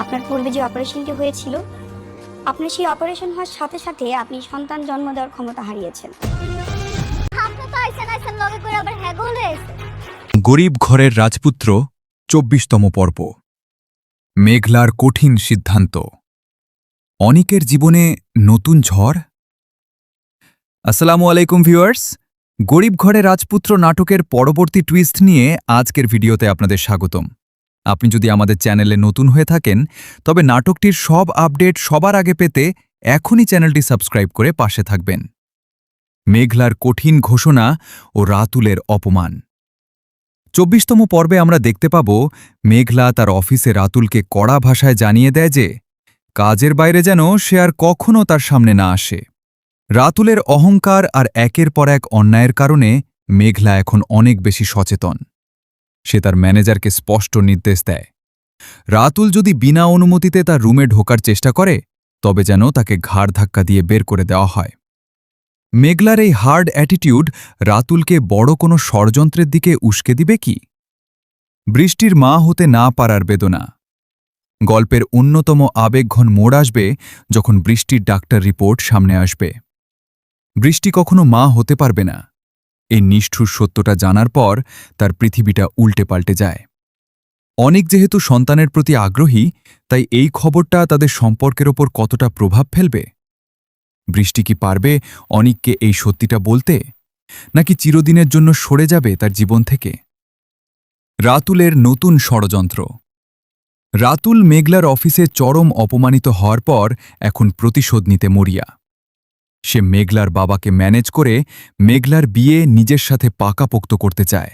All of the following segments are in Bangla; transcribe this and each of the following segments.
আপনার পূর্বে যে অপারেশনটি হয়েছিল, আপনার সেই অপারেশন হওয়ার সাথে সাথে আপনি সন্তান জন্ম দেওয়ার ক্ষমতা হারিয়েছেন। গরিব ঘরের রাজপুত্র ২৪তম পর্ব। মেঘলার কঠিন সিদ্ধান্ত। অনিকের জীবনে নতুন ঝড়। আসসালামু আলাইকুম ভিউয়ার্স, গরিব ঘরে রাজপুত্র নাটকের পরবর্তী টুইস্ট নিয়ে আজকের ভিডিওতে আপনাদের স্বাগতম। আপনি যদি আমাদের চ্যানেলে নতুন হয়ে থাকেন তবে নাটকটির সব আপডেট সবার আগে পেতে এখনই চ্যানেলটি সাবস্ক্রাইব করে পাশে থাকবেন। মেঘলার কঠিন ঘোষণা ও রাতুলের অপমান। ২৪তম পর্বে আমরা দেখতে পাব মেঘলা তার অফিসে রাতুলকে কড়া ভাষায় জানিয়ে দেয় যে কাজের বাইরে যেন সে আর কখনো তার সামনে না আসে। রাতুলের অহংকার আর একের পর এক অন্যায়ের কারণে মেঘলা এখন অনেক বেশি সচেতন। সে তার ম্যানেজারকে স্পষ্ট নির্দেশ দেয়, রাতুল যদি বিনা অনুমতিতে তার রুমে ঢোকার চেষ্টা করে তবে যেন তাকে ঘাড় ধাক্কা দিয়ে বের করে দেওয়া হয়। মেঘলার এই হার্ড অ্যাটিটিউড রাতুলকে বড় কোনো ষড়যন্ত্রের দিকে উস্কে দিবে কি? বৃষ্টির মা হতে না পারার বেদনা। গল্পের অন্যতম আবেগঘন মোড় আসবে যখন বৃষ্টির ডাক্তার রিপোর্ট সামনে আসবে। বৃষ্টি কখনো মা হতে পারবে না, এই নিষ্ঠুর সত্যটা জানার পর তার পৃথিবীটা উল্টে পাল্টে যায়। অনেক যেহেতু সন্তানের প্রতি আগ্রহী, তাই এই খবরটা তাদের সম্পর্কের ওপর কতটা প্রভাব ফেলবে? বৃষ্টি কি পারবে অনিককে এই সত্যিটা বলতে, নাকি চিরদিনের জন্য সরে যাবে তার জীবন থেকে? রাতুলের নতুন ষড়যন্ত্র। রাতুল মেঘলার অফিসে চরম অপমানিত হওয়ার পর এখন প্রতিশোধ নিতে মরিয়া। সে মেঘলার বাবাকে ম্যানেজ করে মেঘলার বিয়ে নিজের সাথে পাকাপোক্ত করতে চায়।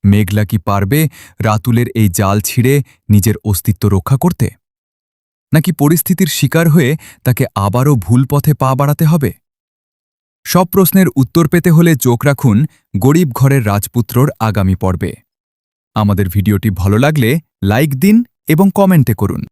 মেঘলা কি পারবে রাতুলের এই জাল ছিঁড়ে নিজের অস্তিত্ব রক্ষা করতে, নাকি পরিস্থিতির শিকার হয়ে তাকে আবারও ভুল পথে পা বাড়াতে হবে? সব প্রশ্নের উত্তর পেতে হলে চোখ রাখুন গরিব ঘরের রাজপুত্রর আগামী পর্বে। আমাদের ভিডিওটি ভালো লাগলে লাইক দিন এবং কমেন্টে করুন।